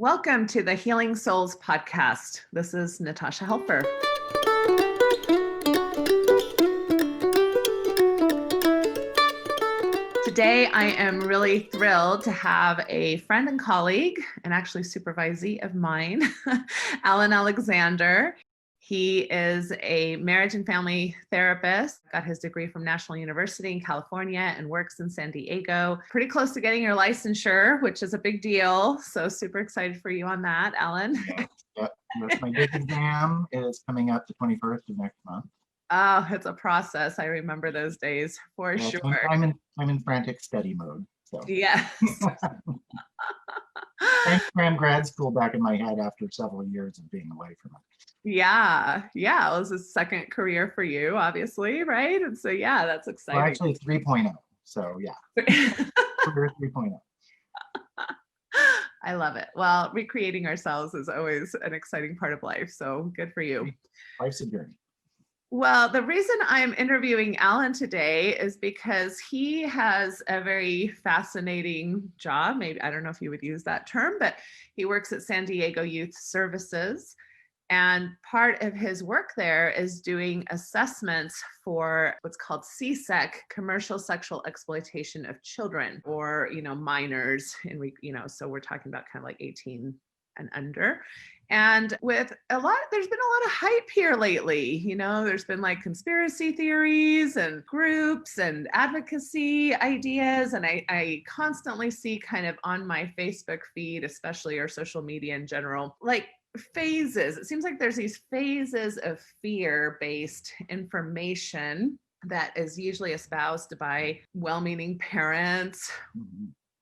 Welcome to the Healing Souls podcast. This is Natasha Helfer. Today, I am really thrilled to have a friend and colleague, and actually supervisee of mine, Allan Alexander. He is a marriage and family therapist, got his degree from National University in California and works in San Diego. Pretty close to getting your licensure, which is a big deal. So super excited for you on that, Allan. Yes, my big exam is coming up the 21st of next month. Oh, it's a process. I remember those days for sure. I'm in frantic study mode. So yes. Thanks, cram grad school back in my head after several years of being away from it. Yeah. It was a second career for you, obviously, right? And so, yeah, that's exciting. Well, actually 3.0. So yeah, career 3.0. I love it. Well, recreating ourselves is always an exciting part of life. So good for you. Life's a journey. Well, the reason I'm interviewing Allan today is because he has a very fascinating job. Maybe, I don't know if you would use that term, but he works at San Diego Youth Services. And part of his work there is doing assessments for what's called CSEC, commercial sexual exploitation of children, or, minors. And so we're talking about kind of like 18 and under. And there's been a lot of hype here lately. There's been like conspiracy theories and groups and advocacy ideas. And I constantly see kind of on my Facebook feed, especially, or social media in general, like phases. It seems like there's these phases of fear-based information that is usually espoused by well-meaning parents,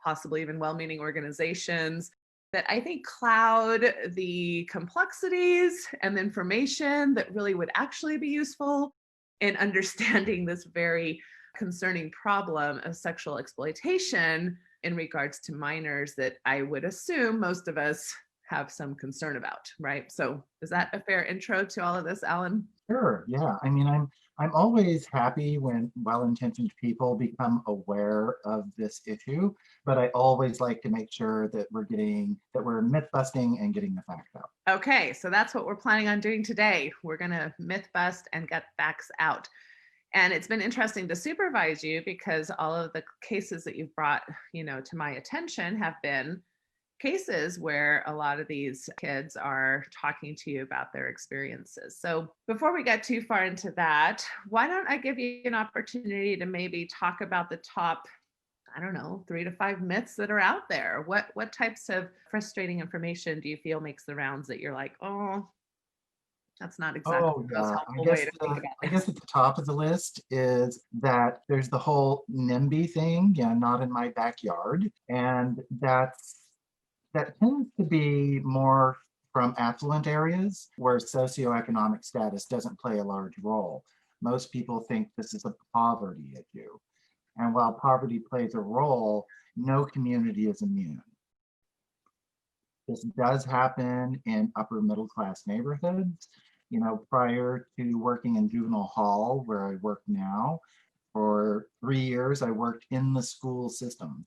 possibly even well-meaning organizations, that I think cloud the complexities and the information that really would actually be useful in understanding this very concerning problem of sexual exploitation in regards to minors that I would assume most of us have some concern about, right? So is that a fair intro to all of this, Allan? Sure, yeah. I mean, I'm always happy when well-intentioned people become aware of this issue, but I always like to make sure that we're myth busting and getting the facts out. Okay, so that's what we're planning on doing today. We're gonna myth bust and get facts out. And it's been interesting to supervise you because all of the cases that you've brought, to my attention have been cases where a lot of these kids are talking to you about their experiences. So before we get too far into that, why don't I give you an opportunity to maybe talk about the top, 3 to 5 myths that are out there? What types of frustrating information do you feel makes the rounds that you're like, oh, that's not exactly the most helpful way to think about it? I guess at the top of the list is that there's the whole NIMBY thing, not in my backyard. And that tends to be more from affluent areas where socioeconomic status doesn't play a large role. Most people think this is a poverty issue. And while poverty plays a role, no community is immune. This does happen in upper middle class neighborhoods. Prior to working in juvenile hall, where I work now, for 3 years, I worked in the school system.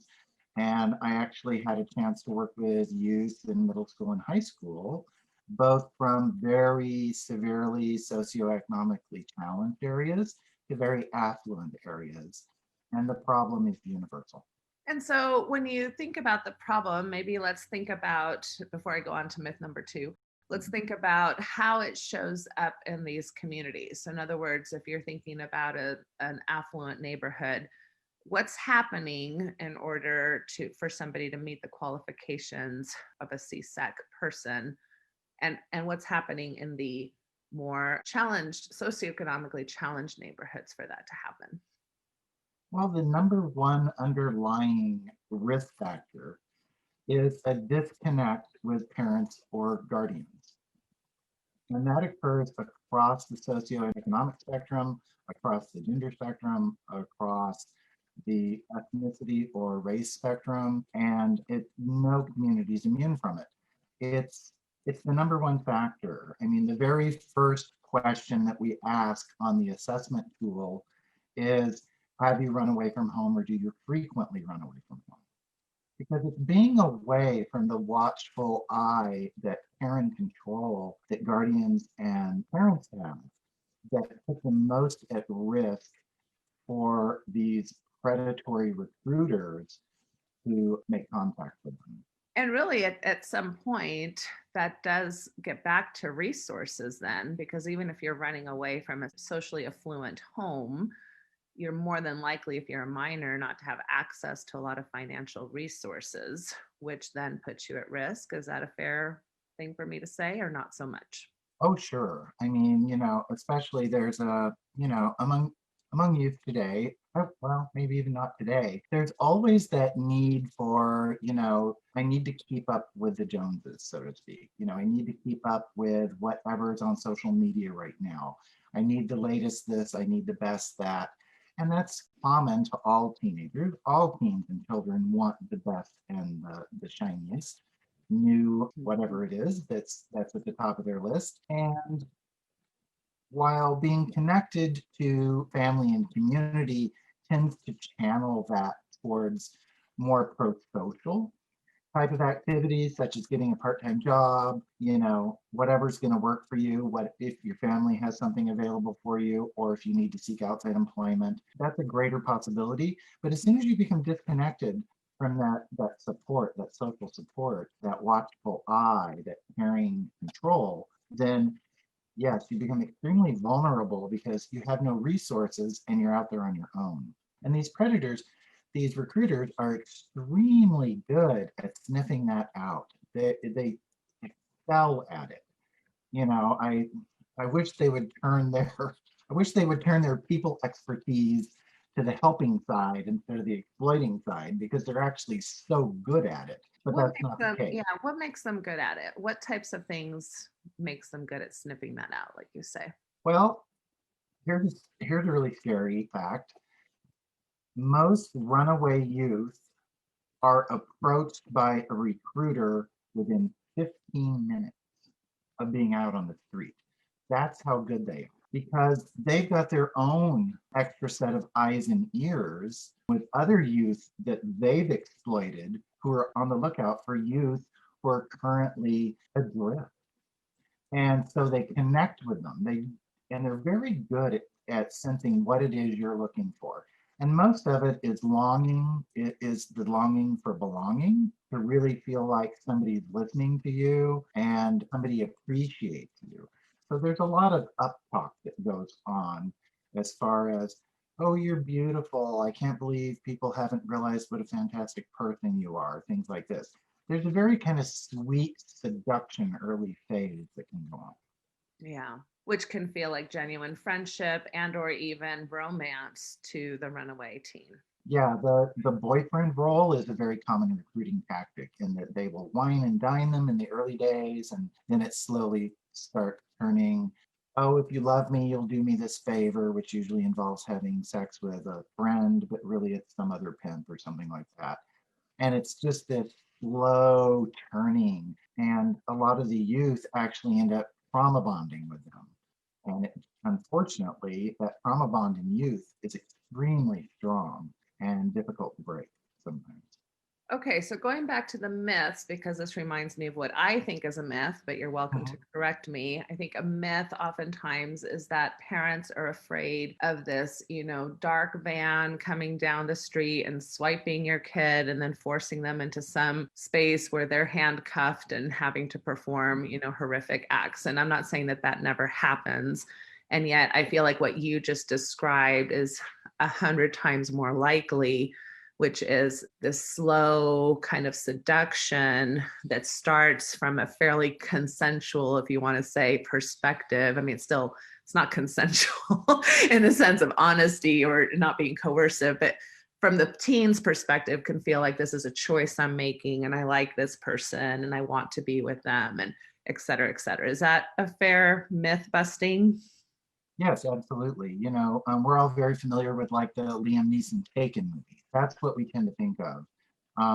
And I actually had a chance to work with youth in middle school and high school, both from very severely socioeconomically challenged areas to very affluent areas. And the problem is universal. And so when you think about the problem, maybe let's think about, before I go on to myth number 2, let's think about how it shows up in these communities. So in other words, if you're thinking about an affluent neighborhood, what's happening in order for somebody to meet the qualifications of a CSEC person, and what's happening in the more socioeconomically challenged neighborhoods for that to happen? Well, the number one underlying risk factor is a disconnect with parents or guardians. And that occurs across the socioeconomic spectrum, across the gender spectrum, across the ethnicity or race spectrum, and no community is immune from it. It's the number one factor. I mean, the very first question that we ask on the assessment tool is, have you run away from home, or do you frequently run away from home? because it's being away from the watchful eye that parent control that guardians and parents have that put them most at risk for these predatory recruiters to make contact with them. And really, at some point, that does get back to resources then, because even if you're running away from a socially affluent home, you're more than likely, if you're a minor, not to have access to a lot of financial resources, which then puts you at risk. Is that a fair thing for me to say, or not so much? Oh, sure. I mean, especially there's among youth today, well, maybe even not today, there's always that need for, I need to keep up with the Joneses, so to speak. I need to keep up with whatever's on social media right now. I need the latest this, I need the best that. And that's common to all teenagers. All teens and children want the best and the shiniest new whatever it is that's at the top of their list. And while being connected to family and community tends to channel that towards more pro-social type of activities, such as getting a part-time job, whatever's going to work for you, what if your family has something available for you, or if you need to seek outside employment, that's a greater possibility. But as soon as you become disconnected from that support, that social support, that watchful eye, that caring control, then yes, you become extremely vulnerable because you have no resources and you're out there on your own. And these predators, these recruiters are extremely good at sniffing that out. They excel at it. I wish they would turn their I wish they would turn their people expertise to the helping side instead of the exploiting side because they're actually so good at it. But What that's makes not the them, case. yeah, what makes them good at it? What types of things makes them good at sniffing that out, like you say? Well, here's a really scary fact. Most runaway youth are approached by a recruiter within 15 minutes of being out on the street. That's how good they are because they've got their own extra set of eyes and ears with other youth that they've exploited who are on the lookout for youth who are currently adrift. And so they connect with them. They're very good at sensing what it is you're looking for. And most of it is longing. It is the longing for belonging, to really feel like somebody's listening to you and somebody appreciates you. So there's a lot of up talk that goes on as far as, oh, you're beautiful. I can't believe people haven't realized what a fantastic person you are, things like this. There's a very kind of sweet seduction early phase that can go on. Yeah, which can feel like genuine friendship and or even romance to the runaway teen. Yeah, the boyfriend role is a very common recruiting tactic in that they will wine and dine them in the early days, and then it slowly starts turning, oh, if you love me, you'll do me this favor, which usually involves having sex with a friend, but really it's some other pimp or something like that. And it's just this slow turning. And a lot of the youth actually end up trauma bonding with them. And unfortunately, that trauma bond in youth is extremely strong and difficult to break sometimes. Okay, so going back to the myths, because this reminds me of what I think is a myth, but you're welcome to Mhm. correct me. I think a myth oftentimes is that parents are afraid of this, dark van coming down the street and swiping your kid and then forcing them into some space where they're handcuffed and having to perform, horrific acts. And I'm not saying that that never happens. And yet I feel like what you just described is 100 times more likely, which is this slow kind of seduction that starts from a fairly consensual, if you want to say, perspective. I mean, it's not consensual in the sense of honesty or not being coercive, but from the teen's perspective can feel like this is a choice I'm making and I like this person and I want to be with them and et cetera, et cetera. Is that a fair myth busting? Yes, absolutely. We're all very familiar with like the Liam Neeson Taken movie. That's what we tend to think of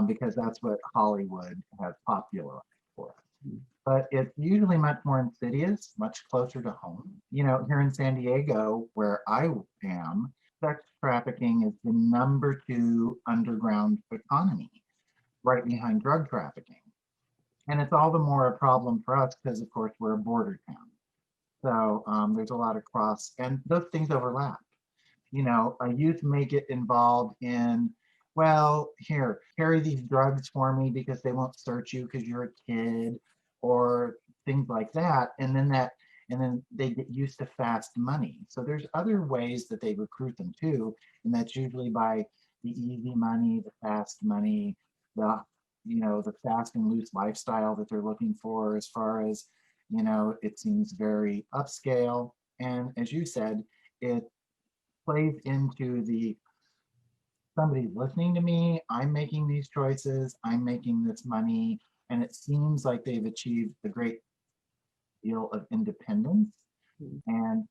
because that's what Hollywood has popularized for us. But it's usually much more insidious, much closer to home. Here in San Diego, where I am, sex trafficking is the number 2 underground economy. right behind drug trafficking. And it's all the more a problem for us because, of course, we're a border town. So there's a lot of cross, and those things overlap. A youth may get involved in, well, here, carry these drugs for me because they won't search you because you're a kid, or things like that. And then they get used to fast money. So there's other ways that they recruit them too, and that's usually by the easy money, the fast money, the the fast and loose lifestyle that they're looking for. As far as it seems very upscale, and as you said, it plays into the somebody's listening to me, I'm making these choices, I'm making this money, and it seems like they've achieved a great deal of independence and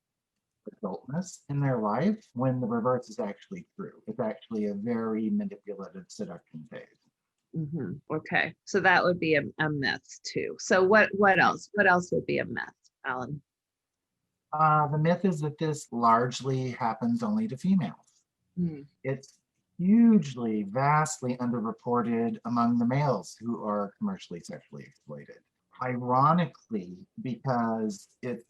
adultness in their life, when the reverse is actually true. It's actually a very manipulative seduction phase. Okay, so that would be a myth too. So what else? What else would be a myth, Allan? The myth is that this largely happens only to females. Mm. It's hugely, vastly underreported among the males who are commercially sexually exploited. Ironically, because it's,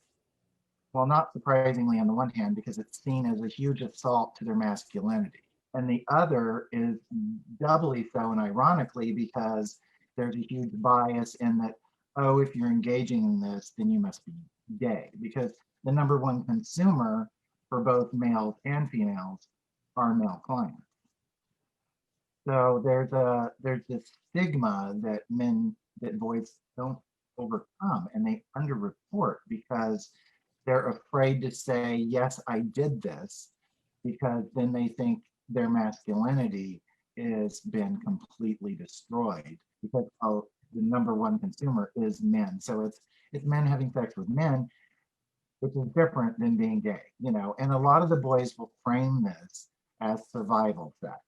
well, not surprisingly on the one hand, because it's seen as a huge assault to their masculinity. And the other is doubly so, and ironically, because there's a huge bias in that, oh, if you're engaging in this, then you must be gay. Because the number one consumer for both males and females are male clients. So there's this stigma that boys don't overcome, and they underreport because they're afraid to say, yes, I did this, because then they think their masculinity has been completely destroyed, because the number one consumer is men. So it's men having sex with men, which is different than being gay. And a lot of the boys will frame this as survival sex.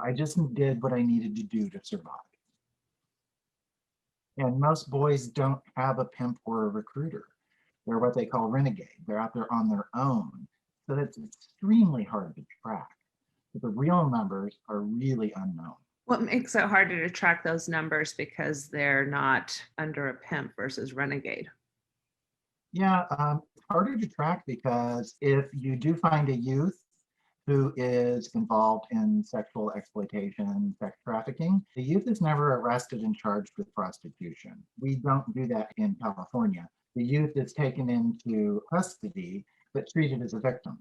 I just did what I needed to do to survive. And most boys don't have a pimp or a recruiter. They're what they call renegade. They're out there on their own. So that's extremely hard to track. But the real numbers are really unknown. What makes it harder to track those numbers because they're not under a pimp versus renegade? Yeah, it's harder to track because if you do find a youth who is involved in sexual exploitation, sex trafficking, the youth is never arrested and charged with prostitution. We don't do that in California. The youth is taken into custody but treated as a victim.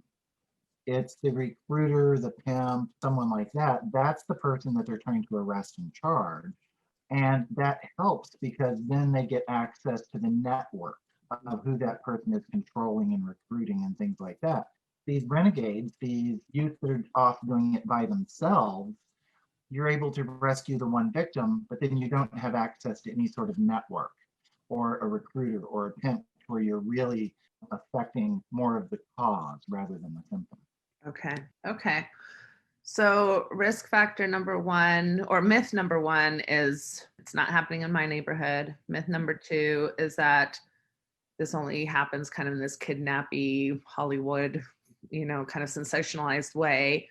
It's the recruiter, the pimp, someone like that. That's the person that they're trying to arrest and charge. And that helps because then they get access to the network of who that person is controlling and recruiting and things like that. These renegades, these youth that are off doing it by themselves, you're able to rescue the one victim, but then you don't have access to any sort of network or a recruiter or a pimp where you're really affecting more of the cause rather than the symptom. Okay. So risk factor number one, or myth number one, is it's not happening in my neighborhood. Myth number two is that this only happens kind of in this kidnappy Hollywood, kind of sensationalized way.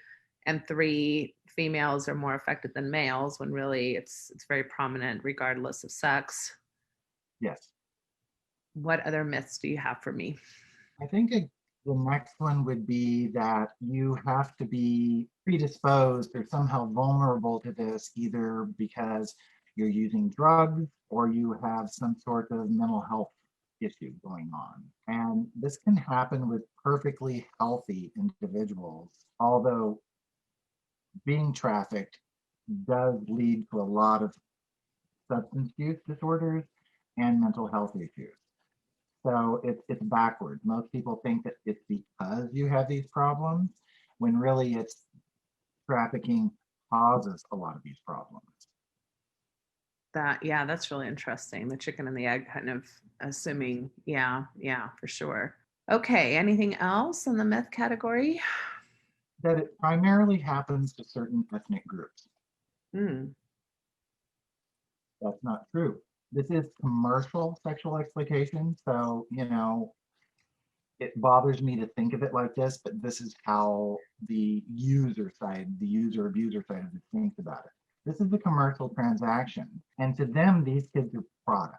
And three, females are more affected than males, when really it's very prominent regardless of sex. Yes. What other myths do you have for me? I think the next one would be that you have to be predisposed or somehow vulnerable to this, either because you're using drugs or you have some sort of mental health issue going on. And this can happen with perfectly healthy individuals, although being trafficked does lead to a lot of substance use disorders and mental health issues. So it's backwards. Most people think that it's because you have these problems, when really it's trafficking causes a lot of these problems. That's really interesting. The chicken and the egg kind of assuming, yeah, for sure. Okay, anything else in the myth category? That it primarily happens to certain ethnic groups. Mm. That's not true. This is commercial sexual exploitation. So, it bothers me to think of it like this, but this is how the user abuser side of it thinks about it. This is a commercial transaction. And to them, these kids are product.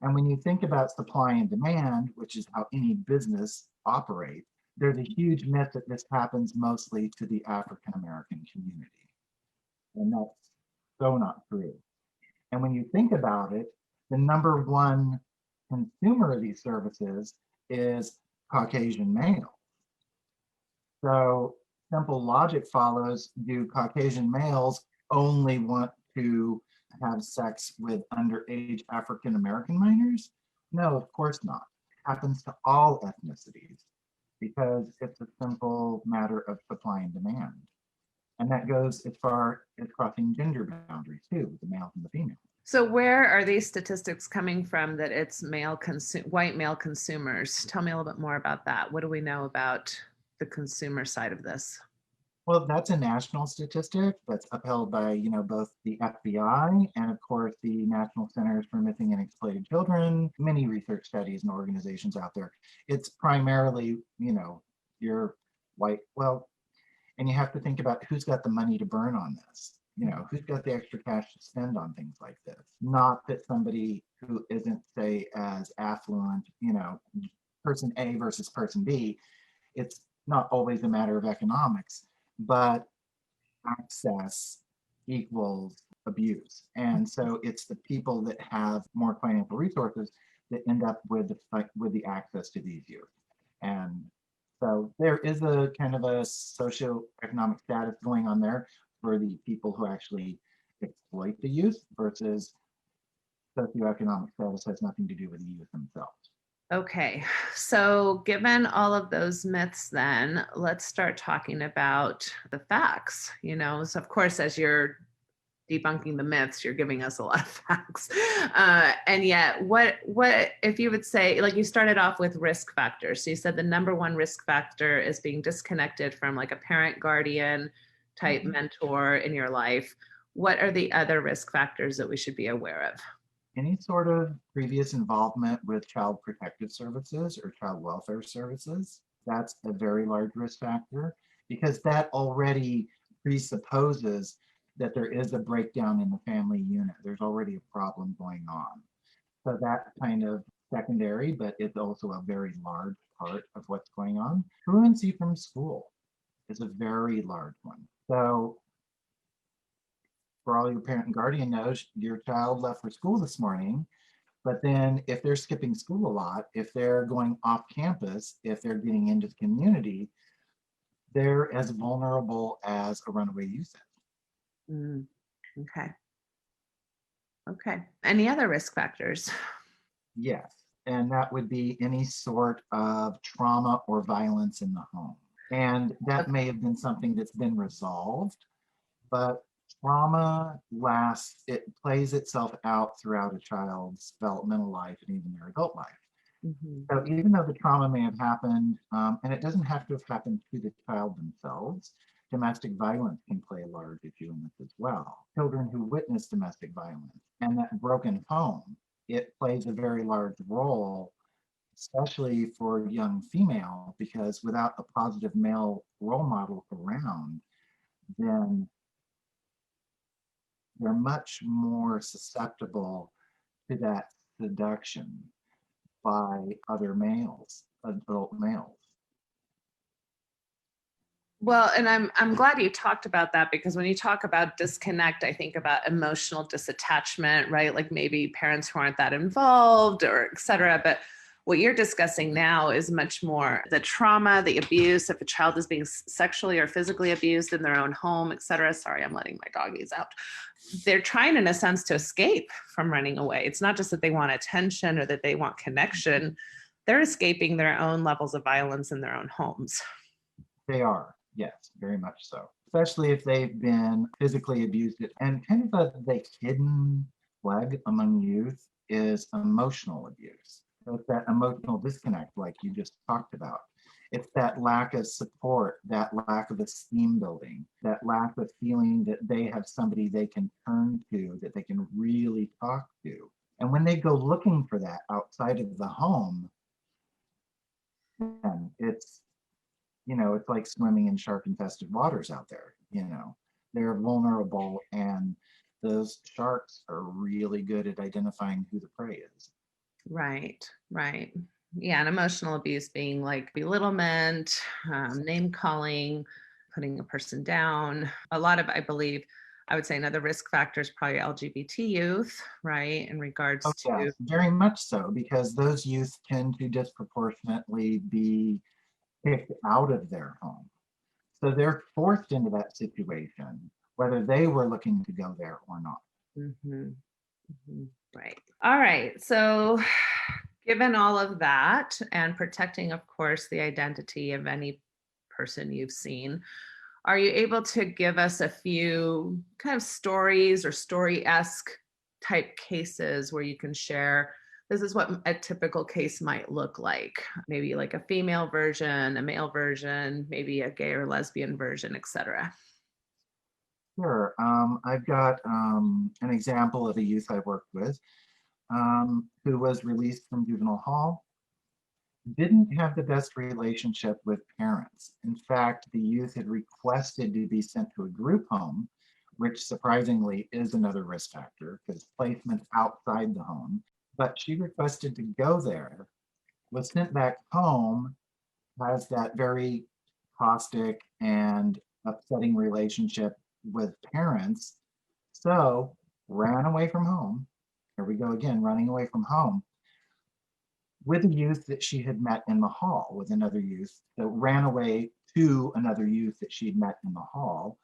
And when you think about supply and demand, which is how any business operates, there's a huge myth that this happens mostly to the African American community. And that's so not true. And when you think about it, the number one consumer of these services is Caucasian male. So simple logic follows, do Caucasian males only want to have sex with underage African American minors? No, of course not. It happens to all ethnicities because it's a simple matter of supply and demand. And that goes as far as crossing gender boundaries too, with the male and the female. So where are these statistics coming from that it's white male consumers? Tell me a little bit more about that. What do we know about the consumer side of this? Well, that's a national statistic that's upheld by, both the FBI and of course the National Centers for Missing and Exploited Children, many research studies and organizations out there. It's primarily, your white, well, and you have to think about who's got the money to burn on this. Who's got the extra cash to spend on things like this? Not that somebody who isn't, say, as affluent, person A versus person B, it's not always a matter of economics, but access equals abuse. And so it's the people that have more financial resources that end up with the access to these youth. And so there is a kind of a socioeconomic status going on there for the people who actually exploit the youth versus socioeconomic status has nothing to do with the youth themselves. Okay, so given all of those myths, then let's start talking about the facts. So of course, as you're debunking the myths, you're giving us a lot of facts. And yet, what if you would say, like you started off with risk factors. So you said the number one risk factor is being disconnected from like a parent guardian type mentor in your life. What are the other risk factors that we should be aware of? Any sort of previous involvement with child protective services or child welfare services, that's a very large risk factor because that already presupposes that there is a breakdown in the family unit. There's already a problem going on. So that kind of secondary, but it's also a very large part of what's going on. Truancy from school is a very large one. So for all your parent and guardian knows, your child left for school this morning, but then if they're skipping school a lot, if they're going off campus, if they're getting into the community, they're as vulnerable as a runaway youth is. Okay. Okay. Any other risk factors? Yes, and that would be any sort of trauma or violence in the home. And that may have been something that's been resolved, but trauma lasts, it plays itself out throughout a child's developmental life and even their adult life. So even though the trauma may have happened, and it doesn't have to have happened to the child themselves, domestic violence can play a large issue in this as well. Children who witness domestic violence and that broken home, it plays a very large role, especially for young female, because without a positive male role model around, then they're much more susceptible to that seduction by other males, adult males. Well, and I'm glad you talked about that because when you talk about disconnect, I think about emotional disattachment, right? Like maybe parents who aren't that involved or et cetera. But what you're discussing now is much more the trauma, the abuse, if a child is being sexually or physically abused in their own home, et cetera. Sorry, I'm letting my doggies out. They're trying, in a sense, to escape from running away. It's not just that they want attention or that they want connection. They're escaping their own levels of violence in their own homes. They are, yes, very much so. Especially if they've been physically abused. And kind of the hidden flag among youth is emotional abuse. So it's that emotional disconnect, like you just talked about. It's that lack of support, that lack of esteem building, that lack of feeling that they have somebody they can turn to, that they can really talk to. And when they go looking for that outside of the home, it's, it's like swimming in shark infested waters out there. they're vulnerable, and those sharks are really good at identifying who the prey is. Right, right. Yeah, and emotional abuse being like belittlement, name calling, putting a person down. A lot of, I believe, I would say another risk factor is probably LGBT youth, right? In Oh, regards to, yes, very much so, because those youth tend to disproportionately be kicked out of their home. So they're forced into that situation, whether they were looking to go there or not. mhm, mhm, right. All right. So, given all of that and protecting, of course, the identity of any person you've seen, are you able to give us a few kind of stories or story-esque type cases where you can share this is what a typical case might look like? Maybe like a female version, a male version, maybe a gay or lesbian version, etc. Sure. I've got an example of a youth I worked with who was released from juvenile hall, didn't have the best relationship with parents. In fact, the youth had requested to be sent to a group home, which surprisingly is another risk factor because placement outside the home. But she requested to go there, was sent back home, has that very caustic and upsetting relationship with parents. So ran away from home. Here we go again, running away from home with a youth that she had met in the hall, with another youth that ran away to another youth that she'd met in the hall.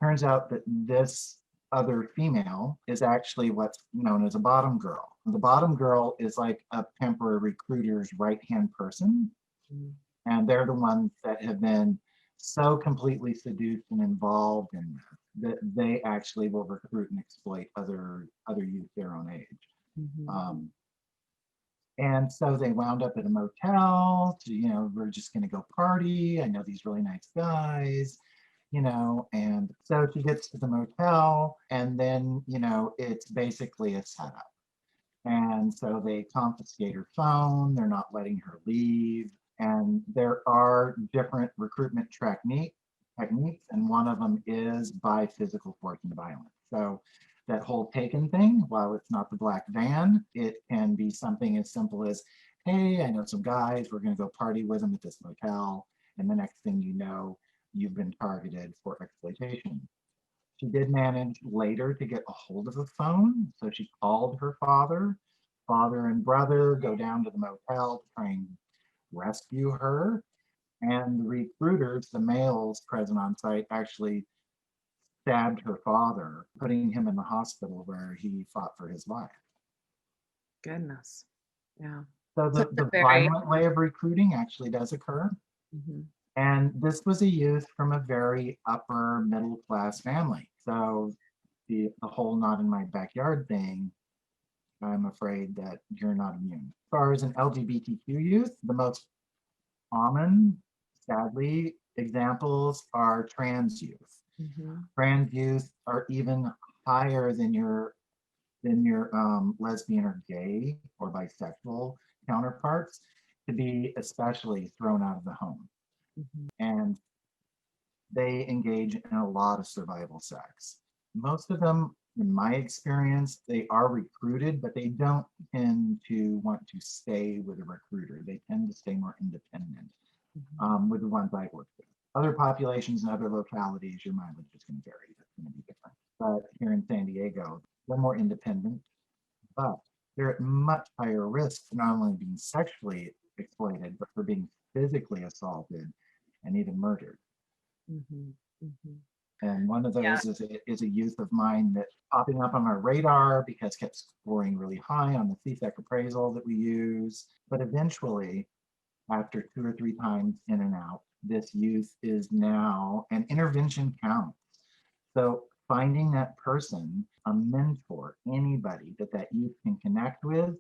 Turns out that this other female is actually what's known as a bottom girl. The bottom girl is like a pimp or a recruiter's right hand person. Mhm. And they're the ones that have been so completely seduced and involved in this that they actually will recruit and exploit other youth their own age. Mhm. Um, and so they wound up at a motel to, we're just going to go party. I know these really nice guys, and so she gets to the motel, and then, it's basically a setup. And so they confiscate her phone, they're not letting her leave. And there are different recruitment techniques, and one of them is by physical force and violence. So that whole taken thing, while it's not the black van, it can be something as simple as, hey, I know some guys, we're going to go party with them at this motel. And the next thing you know, you've been targeted for exploitation. She did manage later to get a hold of the phone. So she called her father. Father and brother go down to the motel to try and rescue her. And the recruiters, the males present on site, actually stabbed her father, putting him in the hospital where he fought for his life. Goodness. Yeah. So So the it's a very, violent way of recruiting actually does occur. mhm. And this was a youth from a very upper middle class family. So the whole not in my backyard thing, I'm afraid that you're not immune. As far as an LGBTQ youth, the most common, sadly, examples are trans youth. Mhm. Trans youth are even higher than your lesbian or gay or bisexual counterparts to be especially thrown out of the home. Mhm. And they engage in a lot of survival sex. Most of them, in my experience, they are recruited, but they don't tend to want to stay with a recruiter. They tend to stay more independent Mhm. with the ones I work with. Other populations and other localities, your mileage is going to vary. That's going to be different. But here in San Diego, they're more independent, but they're at much higher risk for not only being sexually exploited, but for being physically assaulted and even murdered. Mhm. Mhm. And one of Yeah. those is a youth of mine that popping up on our radar because kept scoring really high on the CSEC appraisal that we use. But eventually, after 2 or 3 times in and out, this youth is now an intervention counts. So finding that person, a mentor, anybody that youth can connect with,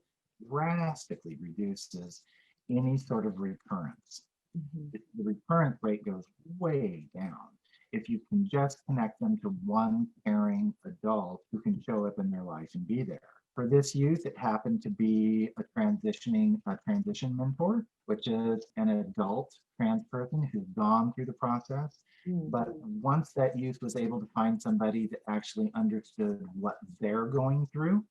drastically reduces any sort of recurrence. Mhm. The recurrence rate goes way down if you can just connect them to one caring adult who can show up in their life and be there. For this youth, it happened to be a transition mentor, which is an adult trans person who's gone through the process. But once that youth was able to find somebody that actually understood what they're going through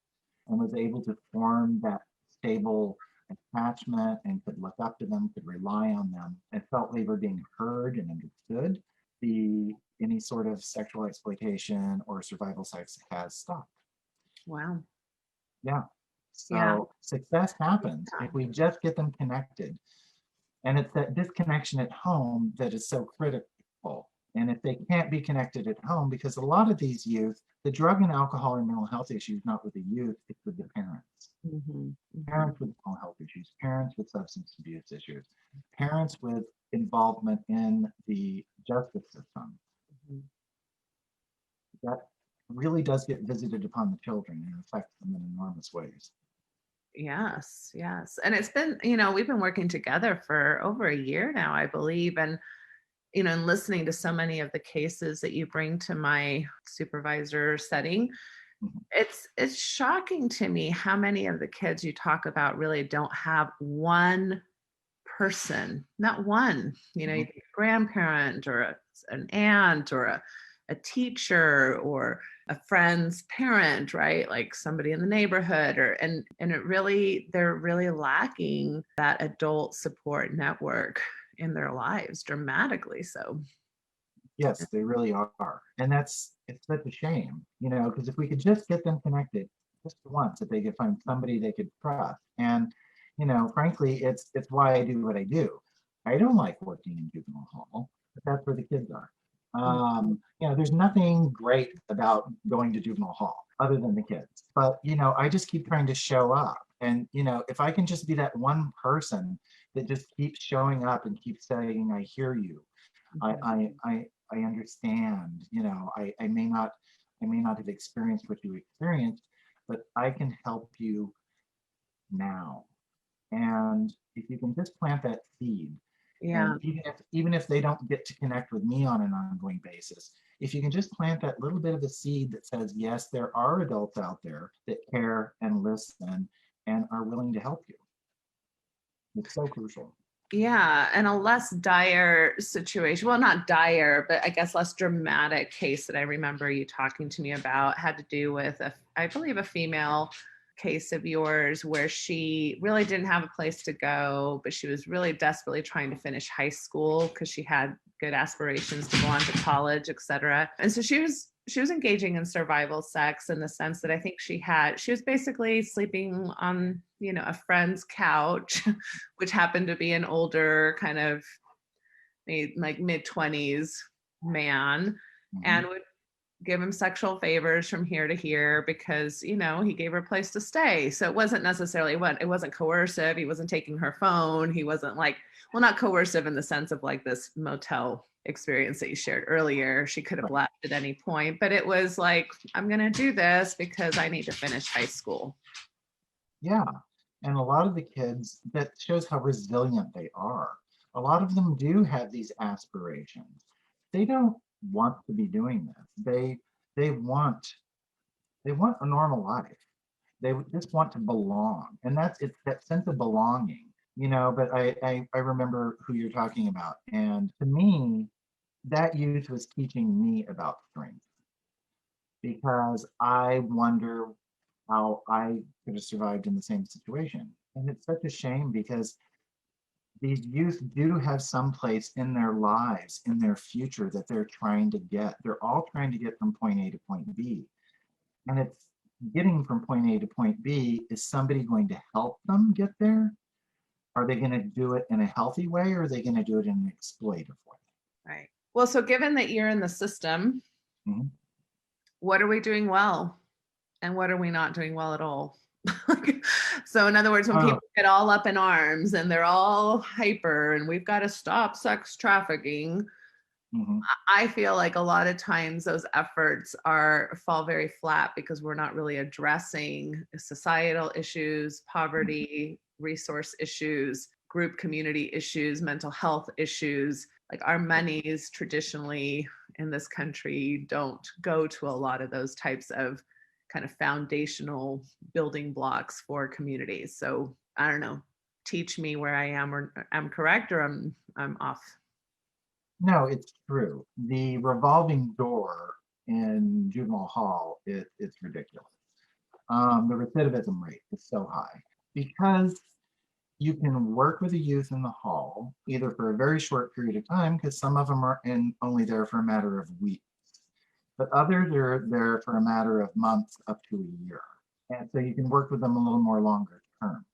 and was able to form that stable attachment and could look up to them, could rely on them, and felt they were being heard and understood, the any sort of sexual exploitation or survival sex has stopped. Wow. Yeah. Yeah. So success happens if we just get them connected. And it's that disconnection at home that is so critical. And if they can't be connected at home, because a lot of these youth, the drug and alcohol and mental health issues, not with the youth, it's with the parents. Parents with mental health issues, parents with substance abuse issues, parents with involvement in the justice system. That really does get visited upon the children and affects them in enormous ways. Yes, yes. And it's been, we've been working together for over a year now, I believe. And, and listening to so many of the cases that you bring to my supervisor setting, it's shocking to me how many of the kids you talk about really don't have one person, not one, you think a grandparent or an aunt or a teacher or a friend's parent, right? Like somebody in the neighborhood and they're really lacking that adult support network in their lives, dramatically so. Yes, they really are. And it's such a shame, because if we could just get them connected just once, if they could find somebody they could trust. And, frankly, it's why I do what I do. I don't like working in juvenile hall, but that's where the kids are. There's nothing great about going to juvenile hall other than the kids. But, I just keep trying to show up. And, if I can just be that one person that just keeps showing up and keeps saying, I hear you. I understand, I may not have experienced what you experienced, but I can help you now. And if you can just plant that seed, Yeah. and even if they don't get to connect with me on an ongoing basis, if you can just plant that little bit of a seed that says, yes, there are adults out there that care and listen and are willing to help you. It's so crucial. Yeah, and a less dire situation, well, not dire, but I guess less dramatic case that I remember you talking to me about had to do with, I believe, a female case of yours where she really didn't have a place to go, but she was really desperately trying to finish high school because she had good aspirations to go on to college, et cetera. And so she was engaging in survival sex in the sense that I think she was basically sleeping on, a friend's couch, which happened to be an older kind of like mid-20s man, and would give him sexual favors from here to here because, he gave her a place to stay. So it wasn't necessarily it wasn't coercive. He wasn't taking her phone. He wasn't not coercive in the sense of like this motel experience that you shared earlier. She could have left at any point, but it was like, I'm going to do this because I need to finish high school. Yeah. And a lot of the kids, that shows how resilient they are. A lot of them do have these aspirations. They don't want to be doing this. They want a normal life. They just want to belong. And it's that sense of belonging, but I remember who you're talking about. And to me, that youth was teaching me about strength because I wonder how I could have survived in the same situation. And it's such a shame because these youth do have some place in their lives, in their future that they're trying to get. They're all trying to get from point A to point B. And it's getting from point A to point B. Is somebody going to help them get there? Are they going to do it in a healthy way or are they going to do it in an exploitative way? Right. Well, so given that you're in the system, what are we doing well? And what are we not doing well at all? So in other words, when people get all up in arms and they're all hyper and we've got to stop sex trafficking, I feel like a lot of times those efforts fall very flat because we're not really addressing societal issues, poverty, resource issues, group community issues, mental health issues. Like our monies traditionally in this country don't go to a lot of those types of kind of foundational building blocks for communities. So I don't know, teach me where I am or I'm correct or I'm off. No, it's true. The revolving door in juvenile hall, it's ridiculous. The recidivism rate is so high because you can work with a youth in the hall either for a very short period of time, because some of them are only there for a matter of weeks, but others are there for a matter of months up to a year. And so you can work with them a little more longer term.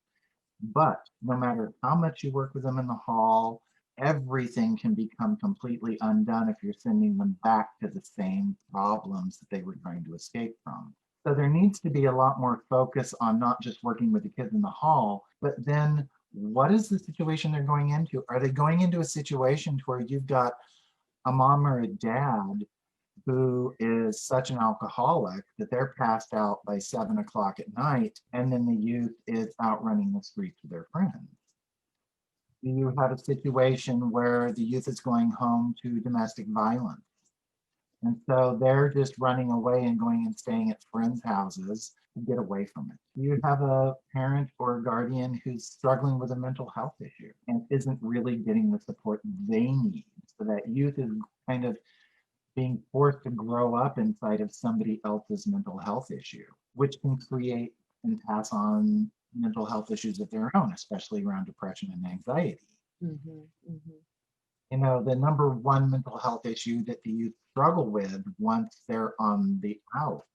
But no matter how much you work with them in the hall, everything can become completely undone if you're sending them back to the same problems that they were trying to escape from. So there needs to be a lot more focus on not just working with the kids in the hall, but then what is the situation they're going into? Are they going into a situation where you've got a mom or a dad who is such an alcoholic that they're passed out by 7 o'clock at night, and then the youth is out running the streets with their friends? Do you have a situation where the youth is going home to domestic violence? And so they're just running away and going and staying at friends' houses to get away from it. You have a parent or a guardian who's struggling with a mental health issue and isn't really getting the support they need. So that youth is kind of being forced to grow up inside of somebody else's mental health issue, which can create and pass on mental health issues of their own, especially around depression and anxiety. Mhm, mhm. You know, the number one mental health issue that the youth struggle with once they're on the out,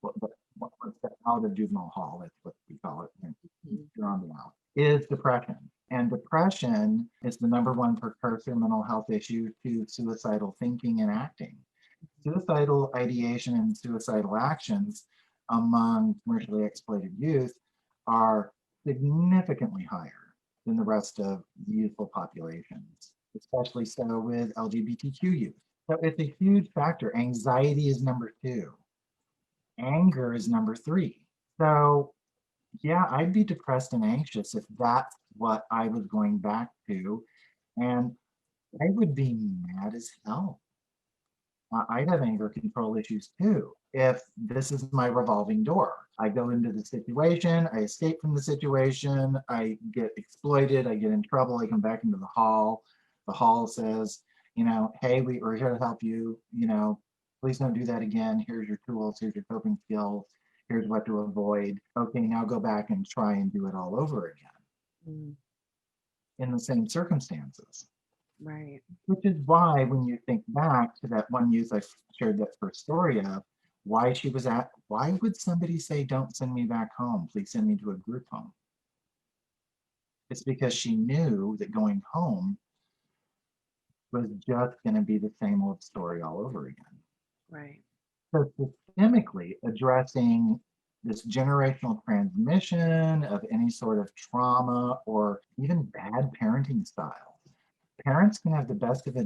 once they're out of juvenile hall, that's what we call it, when Mhm. you're on the out, is depression. And depression is the number one precursor mental health issue to suicidal thinking and acting. Suicidal ideation and suicidal actions among commercially exploited youth are significantly higher than the rest of the youthful populations, especially so with LGBTQ youth. So it's a huge factor. Anxiety is number two. Anger is number three. So yeah, I'd be depressed and anxious if that's what I was going back to. And I would be mad as hell. I'd have anger control issues too. If this is my revolving door, I go into the situation, I escape from the situation, I get exploited, I get in trouble, I come back into the hall. The hall says, you know, hey, we're here to help you, you know, please don't do that again. Here's your tools, here's your coping skills, here's what to avoid. Okay, now go back and try and do it all over again Mm, in the same circumstances. right. Which is why, when you think back to that one youth I shared that first story of, why she was at, why would somebody say, don't send me back home, please send me to a group home? It's because she knew that going home was just going to be the same old story all over again. Right. So, systemically addressing this generational transmission of any sort of trauma or even bad parenting style. Parents can have the best of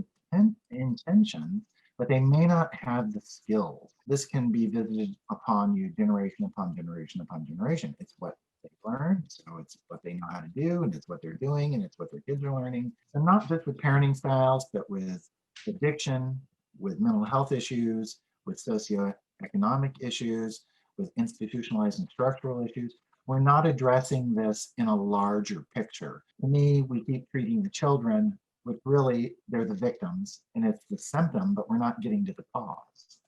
intentions, but they may not have the skills. This can be visited upon you generation upon generation upon generation. It's what they learn, so it's what they know how to do, and it's what they're doing, and it's what their kids are learning. And not just with parenting styles, but with addiction, with mental health issues, with socioeconomic issues, with institutionalized and structural issues. We're not addressing this in a larger picture. To me, we keep treating the children, which really they're the victims and it's the symptom, but we're not getting to the cause.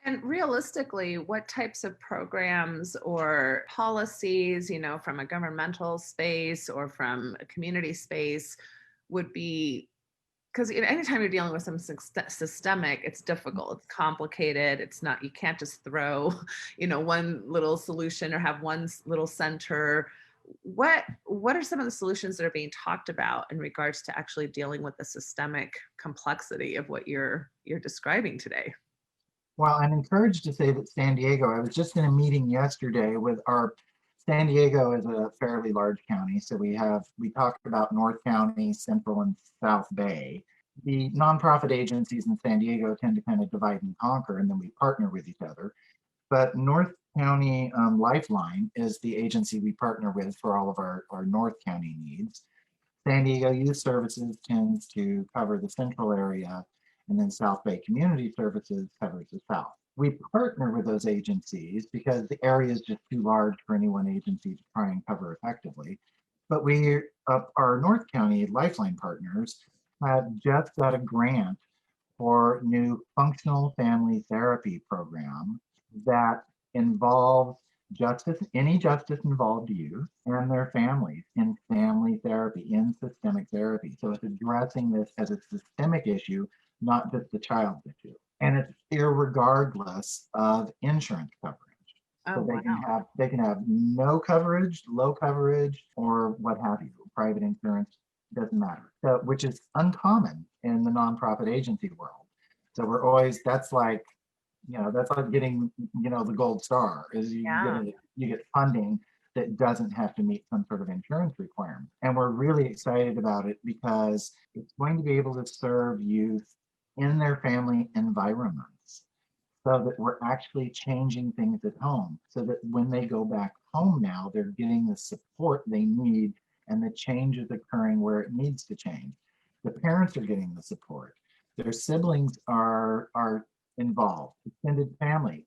And realistically, what types of programs or policies, from a governmental space or from a community space would be, because anytime you're dealing with some systemic, it's difficult, it's complicated, it's not, you can't just throw, one little solution or have one little center. What are some of the solutions that are being talked about in regards to actually dealing with the systemic complexity of what you're describing today? Well, I'm encouraged to say that San Diego, I was just in a meeting yesterday with our, San Diego is a fairly large county. So we talked about North County, Central and South Bay. The nonprofit agencies in San Diego tend to kind of divide and conquer, and then we partner with each other. But North County Lifeline is the agency we partner with for all of our North County needs. San Diego Youth Services tends to cover the central area, and then South Bay Community Services covers the south. we partner with those agencies because the area is just too large for any one agency to try and cover effectively. But our North County Lifeline partners have just got a grant for new functional family therapy program that involves any justice involved youth and their families in family therapy, in systemic therapy. So it's addressing this as a systemic issue, not just a child issue. And it's irregardless of insurance coverage. Oh, So wow. they can have no coverage, low coverage, or what have you. Private insurance doesn't matter. So, which is uncommon in the nonprofit agency world. So we're always that's like getting the gold star is Yeah. you get funding that doesn't have to meet some sort of insurance requirement. And we're really excited about it because it's going to be able to serve youth in their family environments so that we're actually changing things at home so that when they go back home now, they're getting the support they need and the change is occurring where it needs to change. The parents are getting the support. Their siblings are involved, extended family.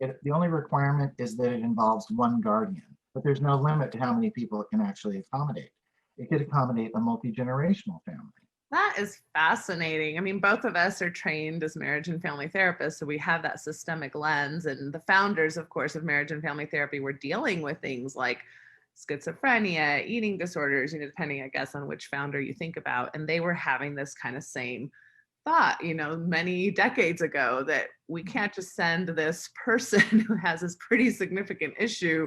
The only requirement is that it involves one guardian, but there's no limit to how many people it can actually accommodate. It could accommodate a multi-generational family. That is fascinating. I mean, both of us are trained as marriage and family therapists, so we have that systemic lens. And the founders, of course, of marriage and family therapy were dealing with things like schizophrenia, eating disorders, depending, I guess, on which founder you think about. And they were having this kind of same thought, many decades ago, that we can't just send this person who has this pretty significant issue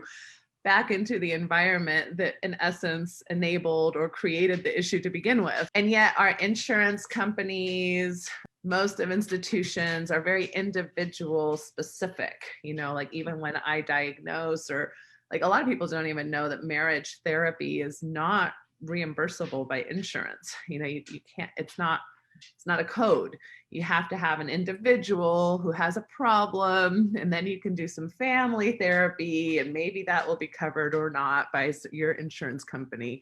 back into the environment that in essence enabled or created the issue to begin with. And yet our insurance companies, most of institutions are very individual specific, like even when I diagnose, or like a lot of people don't even know that marriage therapy is not reimbursable by insurance. You can't, it's not a code. You have to have an individual who has a problem, and then you can do some family therapy, and maybe that will be covered or not by your insurance company.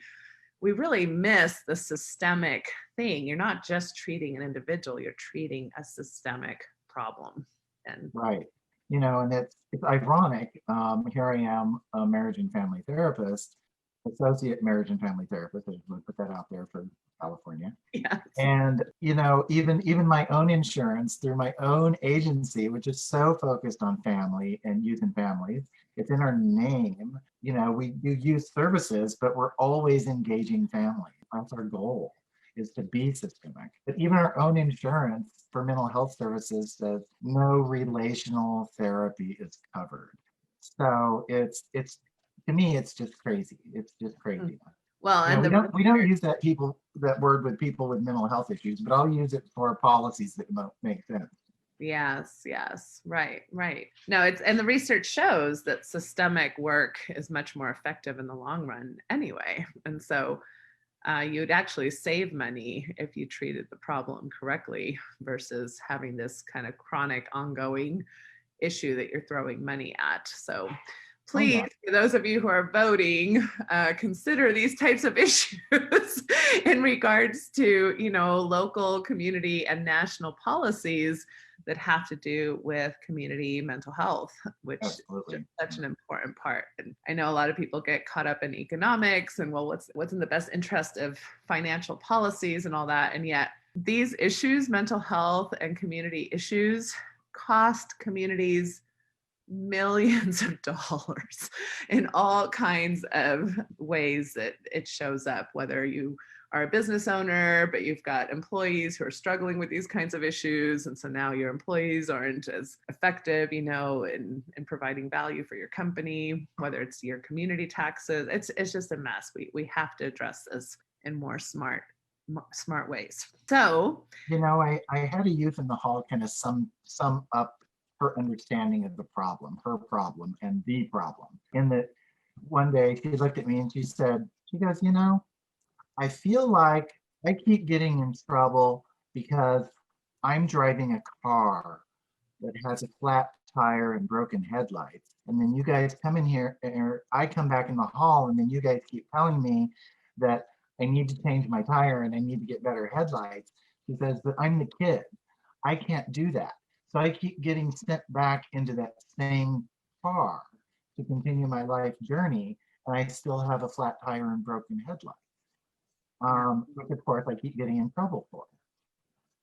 We really miss the systemic thing. You're not just treating an individual, you're treating a systemic problem. And right. And it's ironic. Here I am, a marriage and family therapist, associate marriage and family therapist. I just want to put that out there for California. yes. And even my own insurance through my own agency, which is so focused on family and youth and families, it's in our name. We do youth services, but we're always engaging family. That's our goal, is to be systemic. But even our own insurance for mental health services says no relational therapy is covered. So it's to me, it's just crazy. It's just crazy. Well, and we don't use that word with people with mental health issues, but I'll use it for policies that make sense. Yes, right. No, and the research shows that systemic work is much more effective in the long run anyway. And so you'd actually save money if you treated the problem correctly versus having this kind of chronic ongoing issue that you're throwing money at. So please, for those of you who are voting, consider these types of issues in regards to, local, community, and national policies that have to do with community mental health, which Absolutely. is such an important part. And I know a lot of people get caught up in economics and, well, what's in the best interest of financial policies and all that. And yet these issues, mental health and community issues, cost communities millions of dollars in all kinds of ways that it shows up, whether you are a business owner, but you've got employees who are struggling with these kinds of issues. And so now your employees aren't as effective, in providing value for your company, whether it's your community taxes. It's just a mess. We have to address this in more smart ways. So, I had a youth in the hall kind of sum up her understanding of the problem, her problem, and the problem. In that one day she looked at me and she goes, I feel like I keep getting in trouble because I'm driving a car that has a flat tire and broken headlights. And then you guys come in here, or I come back in the hall, and then you guys keep telling me that I need to change my tire and I need to get better headlights. She says, but I'm the kid. I can't do that. So I keep getting sent back into that same car to continue my life journey, and I still have a flat tire and broken headlight, Yeah. which of course I keep getting in trouble for.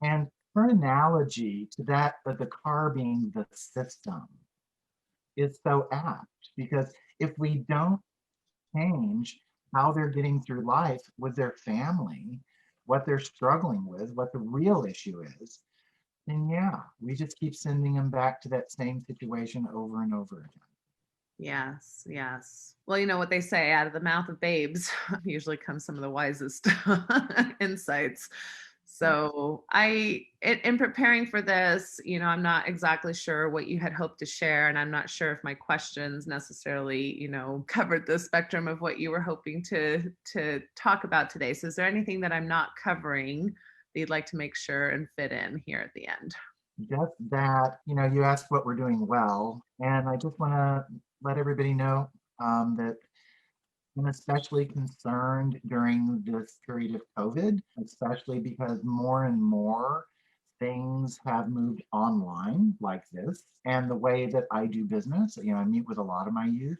And for an analogy to that of the car being the system is so apt, because if we don't change how they're getting through life with their family, what they're struggling with, what the real issue is, then yeah, we just keep sending them back to that same situation over and over again. Yes, yes. Well, you know what they say, out of the mouth of babes usually comes some of the wisest insights. Yeah. So in preparing for this, I'm not exactly sure what you had hoped to share, and I'm not sure if my questions necessarily, covered the spectrum of what you were hoping to talk about today. So is there anything that I'm not covering that you'd like to make sure and fit in here at the end? Just that, you asked what we're doing well, and I just want to let everybody know that I'm especially concerned during this period of COVID, especially because more and more things have moved online like this. And the way that I do business, I meet with a lot of my youth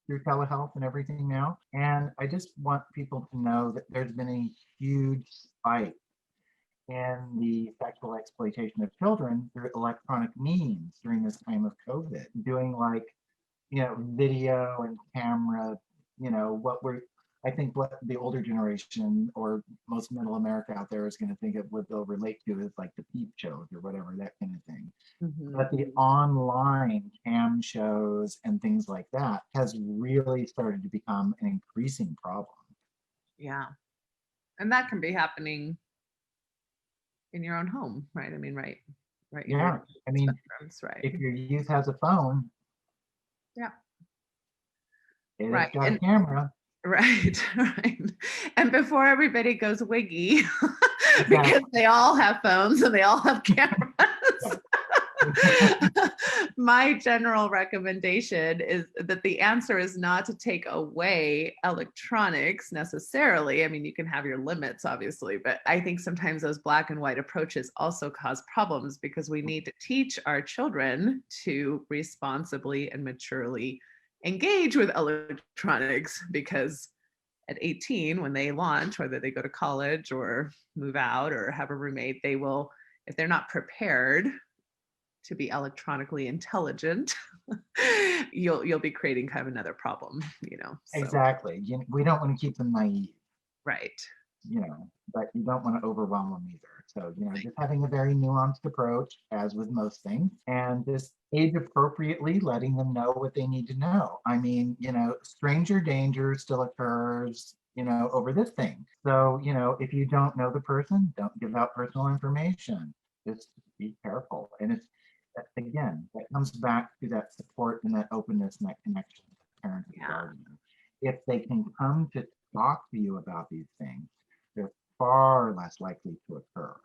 through telehealth and everything now. And I just want people to know that there's been a huge spike in the sexual exploitation of children through electronic means during this time of COVID, doing like, video and camera, I think what the older generation or most middle America out there is going to think of what they'll relate to is like the peep shows or whatever, that kind of thing. Mhm. But the online cam shows and things like that has really started to become an increasing problem. Yeah. And that can be happening in your own home, right? I mean, right in your Yeah. I mean, spectrums, right? if your youth has a phone, Yeah. it's Right. got a And camera. right, right. And before everybody goes wiggy, because Exactly. they all have phones and they all have cameras. Yeah. My general recommendation is that the answer is not to take away electronics necessarily. I mean, you can have your limits, obviously, but I think sometimes those black and white approaches also cause problems because we need to teach our children to responsibly and maturely engage with electronics, because at 18, when they launch, whether they go to college or move out or have a roommate, they will, if they're not prepared to be electronically intelligent, you'll be creating kind of another problem, So Exactly. We don't want to keep them naive, right. but you don't want to overwhelm them either. So, Right. just having a very nuanced approach, as with most things, and just age appropriately letting them know what they need to know. I mean, stranger danger still occurs, over this thing. So, if you don't know the person, don't give out personal information. Just be careful. And it's, again, that comes back to that support and that openness and that connection to parent and Yeah. guardian. If they can come to talk to you about these things, they're far less likely to occur.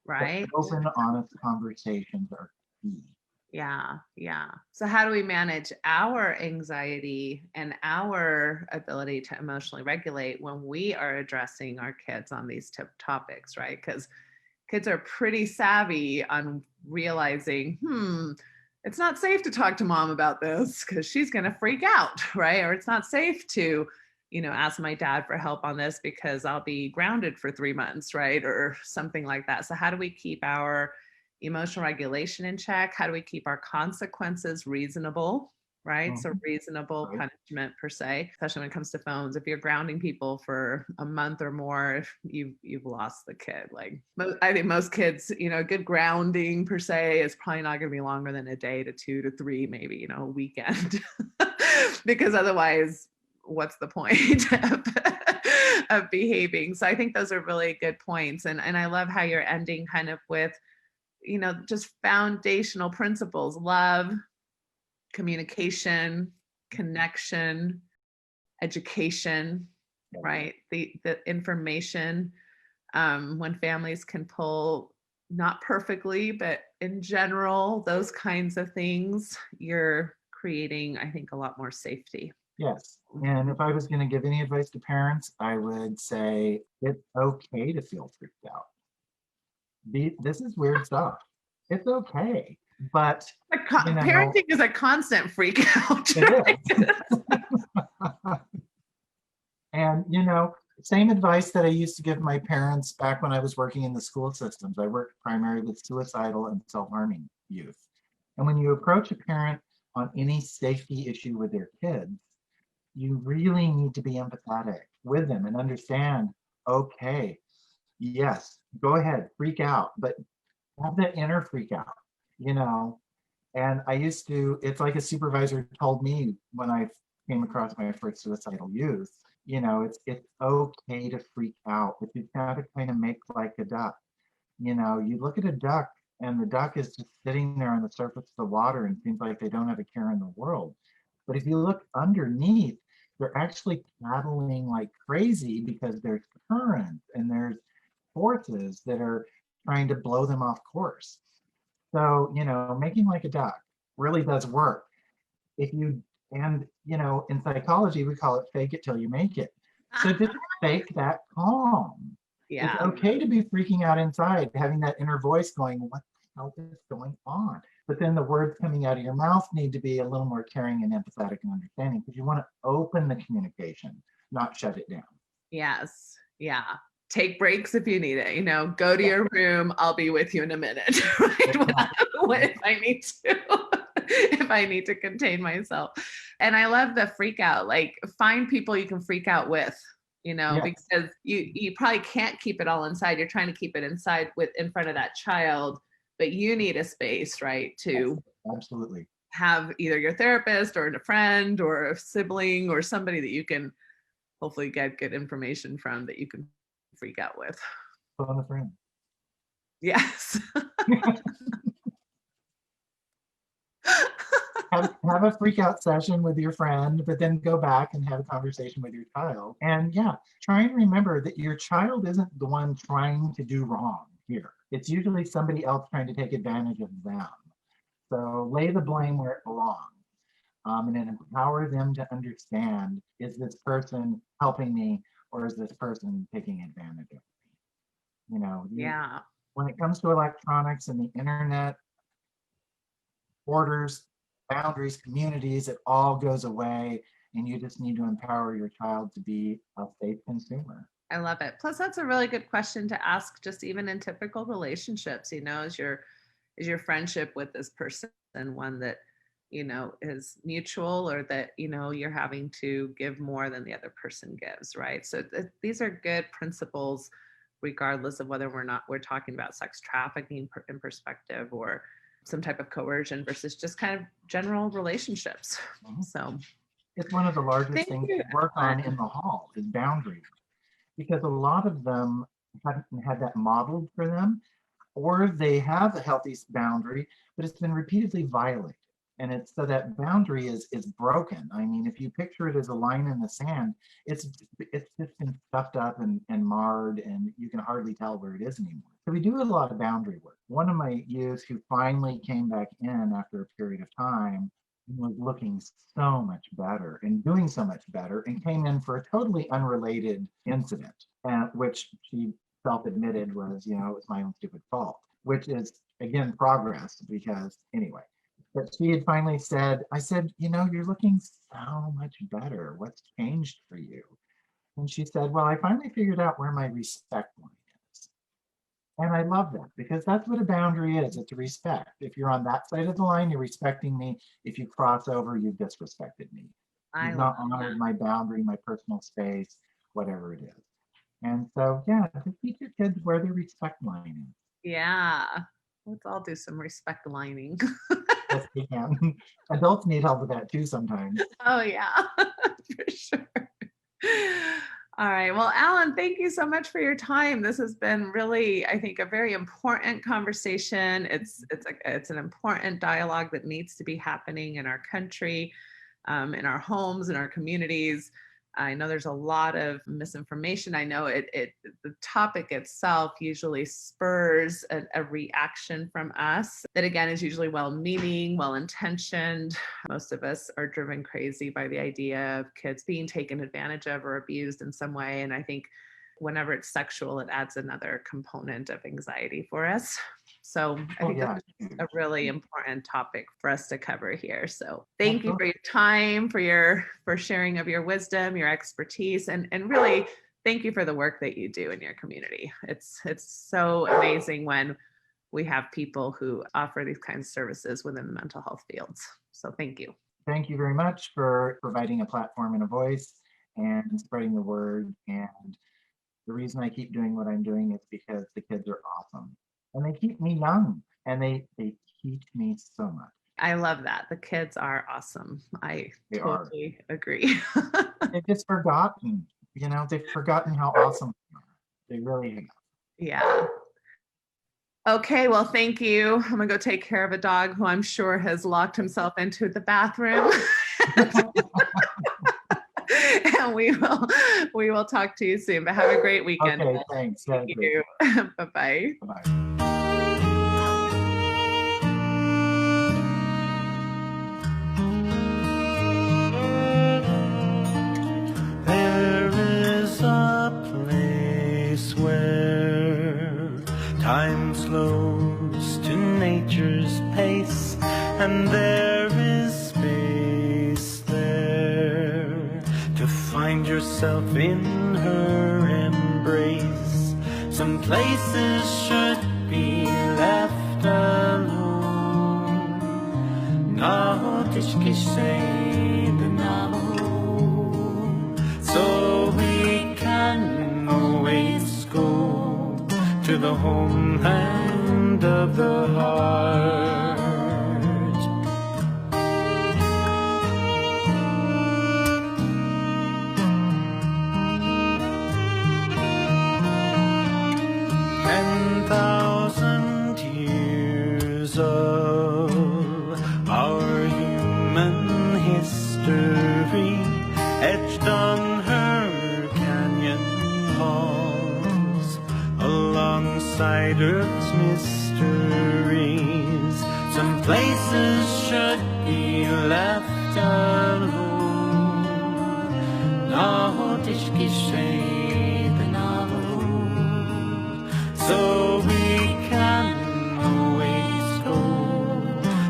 But Right. open, honest conversations are key. Yeah, yeah. So how do we manage our anxiety and our ability to emotionally regulate when we are addressing our kids on these topics, right? Because kids are pretty savvy on realizing, it's not safe to talk to mom about this because she's going to freak out, right? Or it's not safe to, ask my dad for help on this because I'll be grounded for 3 months, right? Or something like that. So how do we keep our emotional regulation in check? How do we keep our consequences reasonable? Right. So Mhm. reasonable Right. punishment per se, especially when it comes to phones. If you're grounding people for a month or more, you've lost the kid. Like I think most kids, good grounding per se is probably not going to be longer than a day to 2 to 3, maybe, a weekend, because otherwise, what's the point of behaving? So I think those are really good points. And I love how you're ending kind of with, just foundational principles: love, communication, connection, education, Yeah. right? The information, when families can pull, not perfectly, but in general, those kinds of things, you're creating, I think, a lot more safety. Yes. And if I was going to give any advice to parents, I would say it's okay to feel freaked out. This is weird stuff. It's okay. But, you know, Parenting is a constant freak out. it is. And, same advice that I used to give my parents back when I was working in the school systems. I worked primarily with suicidal and self-harming youth. And when you approach a parent on any safety issue with their kids, you really need to be empathetic with them and understand, okay, yes, go ahead, freak out, but have that inner freak out, you know. And I used to, it's like a supervisor told me when I came across my first suicidal youth, it's okay to freak out, but you've got to kind of make like a duck. You look at a duck and the duck is just sitting there on the surface of the water and seems like they don't have a care in the world. But if you look underneath, they're actually paddling like crazy because there's current and there's forces that are trying to blow them off course. So, making like a duck really does work. If you, and, in psychology, we call it fake it till you make it. So just fake that calm. It's Yeah. okay to be freaking out inside, having that inner voice going, what the hell is going on? But then the words coming out of your mouth need to be a little more caring and empathetic and understanding because you want to open the communication, not shut it down. Yes. Yeah. Take breaks if you need it, go to your room. I'll be with you in a minute. Right? If I need to, if I need to contain myself. And I love the freak out, like find people you can freak out with, Yes. because you probably can't keep it all inside. You're trying to keep it inside in front of that child, but you need a space, right? To Absolutely. have either your therapist or a friend or a sibling or somebody that you can hopefully get good information from that you can freak out with. Phone a friend. Yes. have a freak out session with your friend, but then go back and have a conversation with your child. And yeah, try and remember that your child isn't the one trying to do wrong here. It's usually somebody else trying to take advantage of them. So lay the blame where it belongs. And then empower them to understand, is this person helping me or is this person taking advantage of me? Yeah. When it comes to electronics and the internet, borders, boundaries, communities, it all goes away. And you just need to empower your child to be a safe consumer. I love it. Plus, that's a really good question to ask, just even in typical relationships, is your friendship with this person one that, is mutual or that, you're having to give more than the other person gives, right? So these are good principles, regardless of whether we're talking about sex trafficking in perspective or some type of coercion versus just kind of general relationships. Mhm. So It's one of the largest thank things you, to work on Allan. in the hall is boundaries, because a lot of them haven't had that modeled for them, or they have a healthy boundary, but it's been repeatedly violated. And it's so that boundary is broken. I mean, if you picture it as a line in the sand, it's just been stuffed up and marred, and you can hardly tell where it is anymore. So we do a lot of boundary work. One of my youth who finally came back in after a period of time was looking so much better and doing so much better and came in for a totally unrelated incident, which she self-admitted was, it was my own stupid fault, which is again progress because anyway. But she had finally said, I said, you're looking so much better. What's changed for you? And she said, well, I finally figured out where my respect line is. And I love that because that's what a boundary is. It's a respect. If you're on that side of the line, you're respecting me. If you cross over, you've disrespected me. I You've love not honored that. my boundary, my personal space, whatever it is. And so, yeah, just teach your kids where their respect line is. Yeah. Let's all do some respect lining. Yes, we can. Adults need help with that too sometimes. Oh, yeah, for sure. All right. Well, Allan, thank you so much for your time. This has been really, I think, a very important conversation. It's an important dialogue that needs to be happening in our country, in our homes, in our communities. I know there's a lot of misinformation. I know the topic itself usually spurs a reaction from us that again is usually well-meaning, well-intentioned. Most of us are driven crazy by the idea of kids being taken advantage of or abused in some way. And I think whenever it's sexual, it adds another component of anxiety for us. So I think yeah. this is a really important topic for us to cover here. So thank you for Absolutely. your time, for sharing of your wisdom, your expertise, and really thank you for the work that you do in your community. It's so amazing when we have people who offer these kinds of services within the mental health fields. So thank you. Thank you very much for providing a platform and a voice and spreading the word. And the reason I keep doing what I'm doing is because the kids are awesome and they keep me young and they teach me so much. I love that. The kids are awesome. I They are. totally agree. They've just forgotten, they've forgotten how awesome they are. They really have. Yeah. Okay, well, thank you. I'm gonna go take care of a dog who I'm sure has locked himself into the bathroom. And we will talk to you soon, but have a great weekend. Okay, thanks. Thank you. Bye-bye. Bye-bye. There is a place where time slows to nature's pace, and there is space there to find yourself in her embrace. Some places should be left alone. No tishki say the so we can always go to the homeland of the heart. Ten 10,000 years of our human history etched on her canyon walls, alongside Earth's mysteries. Some places should be left alone. No tishki shade so we can always go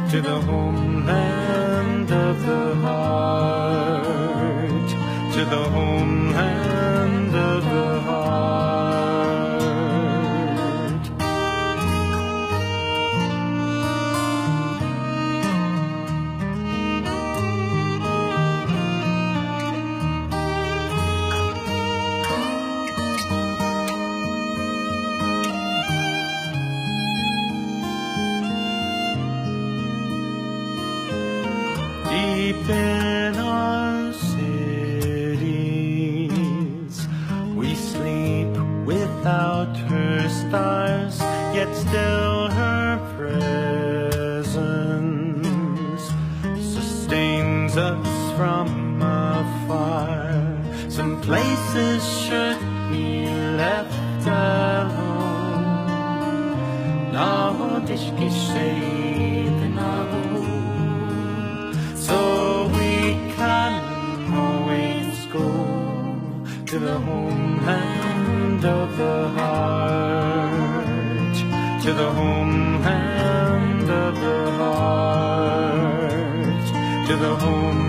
to the homeland of the heart, to the homeland of the heart. Deep in our cities, we sleep without her stars, yet still her presence sustains us from afar. Some places should be left alone. No tishki shade so we can always go to the homeland of the heart, to the homeland of the heart, to the homeland